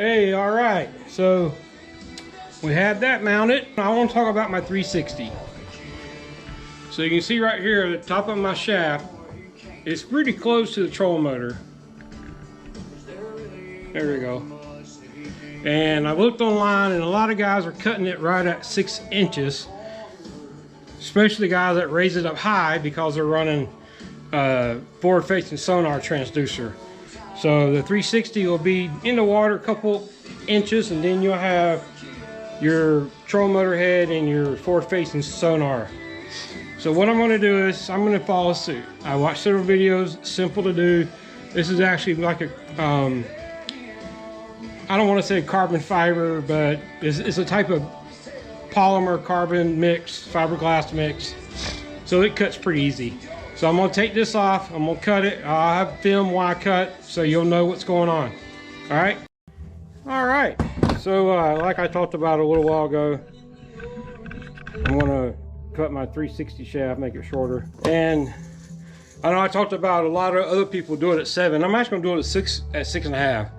Hey, all right, so we had that mounted. I want to talk about my 360. So you can see right here at the top of my shaft, it's pretty close to the trolling motor. There we go. And I looked online and a lot of guys are cutting it right at 6 inches, especially guys that raise it up high because they're running forward facing sonar transducer. So the 360 will be in the water a couple inches, and then you'll have your trolling motor head and your forward facing sonar. So what I'm going to do is I'm going to follow suit. I watched several videos, simple to do. This is actually like a I don't want to say carbon fiber, but it's a type of polymer carbon mix, fiberglass mix. So it cuts pretty easy. So I'm going to take this off, I'm going to cut it. I'll have film while I cut so you'll know what's going on. Alright? Alright, so like I talked about a little while ago, I'm going to cut my 360 shaft, make it shorter. And I know I talked about a lot of other people do it at 7. I'm actually going to do it at 6.5,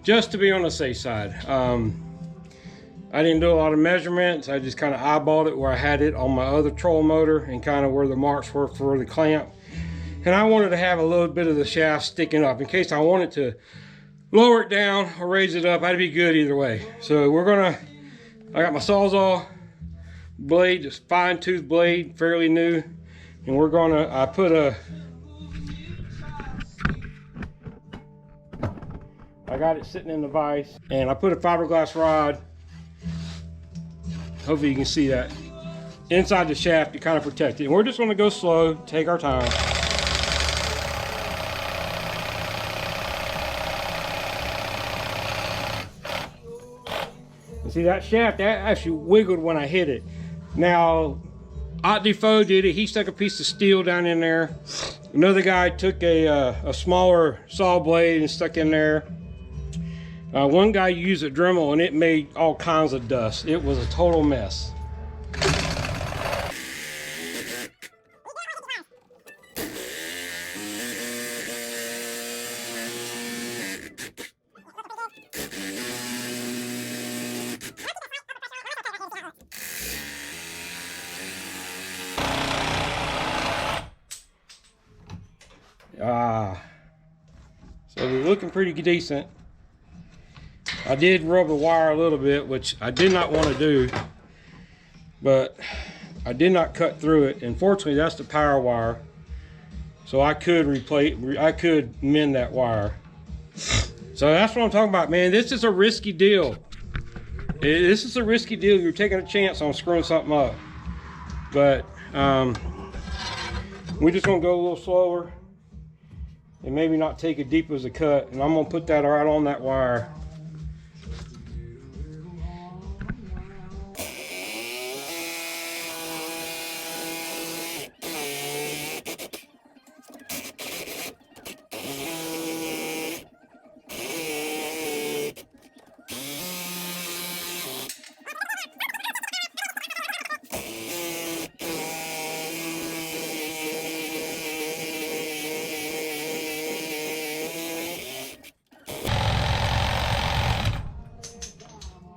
just to be on the safe side. I didn't do a lot of measurements. I just kind of eyeballed it where I had it on my other trolling motor and kind of where the marks were for the clamp. And I wanted to have a little bit of the shaft sticking up in case I wanted to lower it down or raise it up. I'd be good either way. So I got my Sawzall blade, just fine tooth blade, fairly new. And I got it sitting in the vise, and I put a fiberglass rod. Hopefully you can see that inside the shaft to kind of protect it. And we're just going to go slow, take our time. You see that shaft, that actually wiggled when I hit it. Now, Ot Defoe did it. He stuck a piece of steel down in there. Another guy took a smaller saw blade and stuck in there. One guy used a Dremel and it made all kinds of dust. It was a total mess. So we're looking pretty decent. I did rub the wire a little bit, which I did not want to do, but I did not cut through it. Unfortunately, that's the power wire, so I could mend that wire. So that's what I'm talking about, man. This is a risky deal. This is a risky deal. You're taking a chance on screwing something up, but we're just gonna go a little slower and maybe not take it deep as a cut. And I'm gonna put that right on that wire.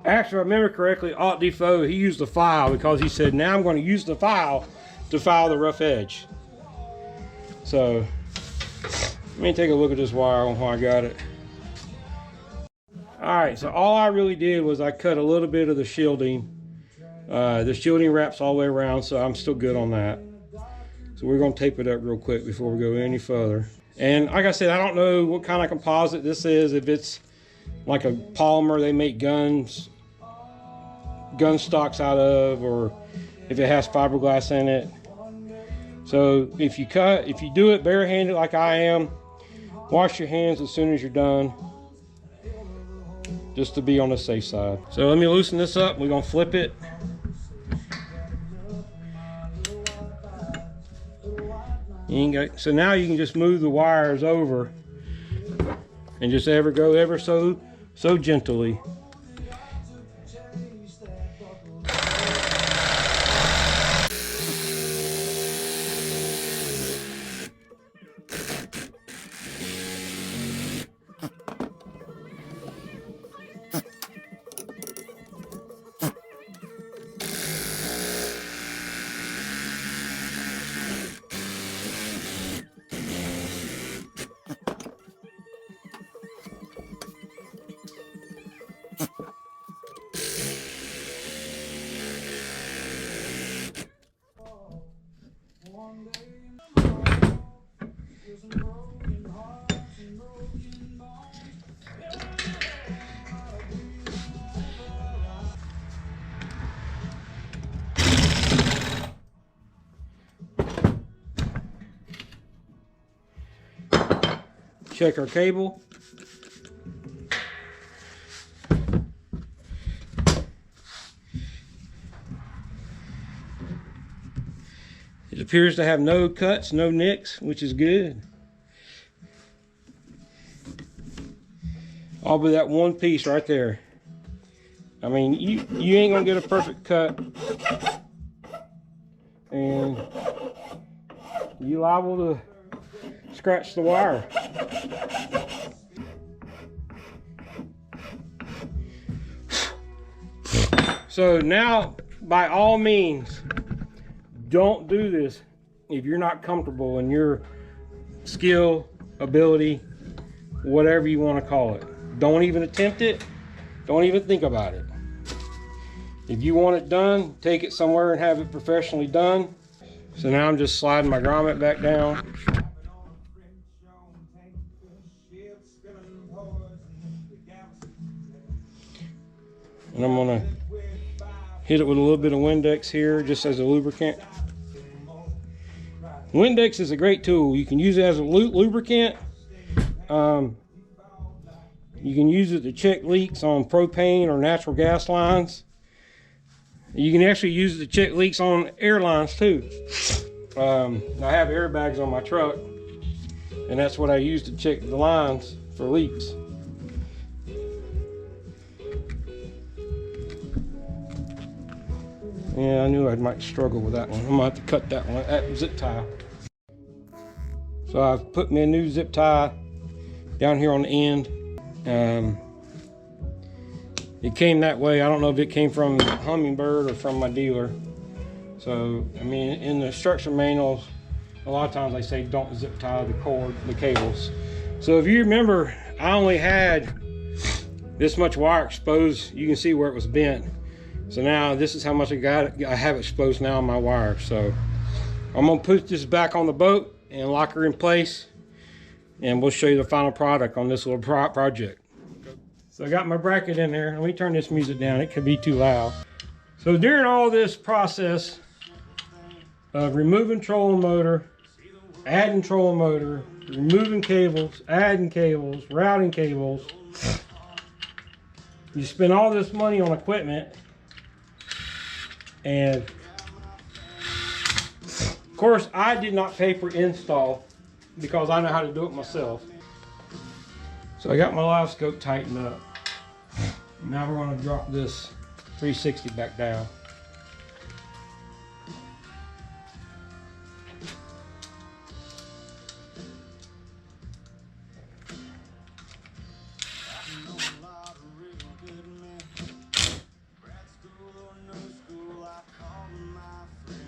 Actually, if I remember correctly, Ot Defoe, he used the file because he said, now I'm going to use the file to file the rough edge. So, let me take a look at this wire on how I got it. Alright, so all I really did was I cut a little bit of the shielding. The shielding wraps all the way around, so I'm still good on that. So we're going to tape it up real quick before we go any further. And like I said, I don't know what kind of composite this is, if it's like a polymer they make gun stocks out of, or if it has fiberglass in it. So if you do it barehanded like I am, wash your hands as soon as you're done, just to be on the safe side. So let me loosen this up. We're gonna flip it. So now you can just move the wires over and just go ever so gently. check our cable. It appears to have no cuts, no nicks, which is good. All but that one piece right there. I mean, you ain't gonna get a perfect cut, and you liable to scratch the wire. So now, by all means, don't do this if you're not comfortable in your skill, ability, whatever you want to call it. Don't even attempt it. Don't even think about it. If you want it done, take it somewhere and have it professionally done. So now I'm just sliding my grommet back down. And I'm gonna hit it with a little bit of Windex here, just as a lubricant. Windex is a great tool. You can use it as a lubricant. You can use it to check leaks on propane or natural gas lines. You can actually use it to check leaks on airlines too. I have airbags on my truck, and that's what I use to check the lines for leaks. Yeah, I knew I might struggle with that one. I'm gonna have to cut that one, that zip tie. So I've put me a new zip tie down here on the end. It came that way. I don't know if it came from Humminbird or from my dealer. So, I mean, in the instruction manuals, a lot of times they say don't zip tie the cord, the cables. So if you remember, I only had this much wire exposed. You can see where it was bent. So now this is how much I have exposed now on my wire. So I'm gonna put this back on the boat and lock her in place, and we'll show you the final product on this little project. So I got my bracket in there. Let me turn this music down. It could be too loud. So during all this process of removing trolling motor, adding trolling motor, removing cables, adding cables, routing cables, you spend all this money on equipment, and of course I did not pay for install because I know how to do it myself. So I got my live scope tightened up. Now we're going to drop this 360 back down.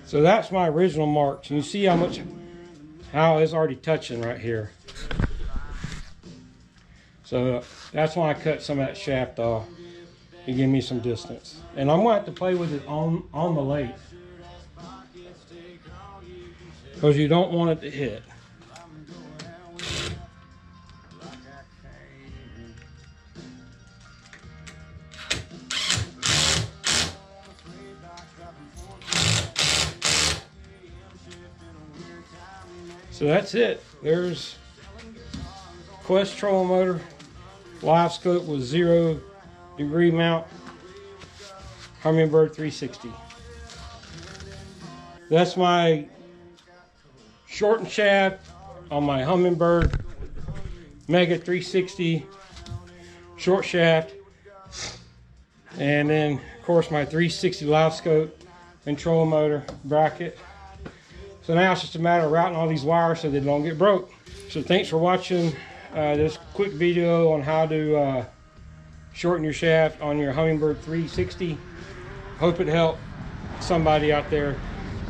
So that's my original marks. You see how it's already touching right here. So that's why I cut some of that shaft off to give me some distance. And I'm going to have to play with it on the lathe, because you don't want it to hit. So that's it. There's Quest trolling motor, live scope with 0 degree mount, Humminbird 360. That's my shortened shaft on my Humminbird Mega 360 short shaft, and then of course my 360 live scope and trolling motor bracket. So now it's just a matter of routing all these wires so they don't get broke. So thanks for watching this quick video on how to shorten your shaft on your Humminbird 360. Hope it helped somebody out there.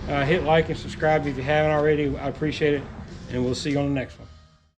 Hit like and subscribe if you haven't already. I appreciate it, and we'll see you on the next one.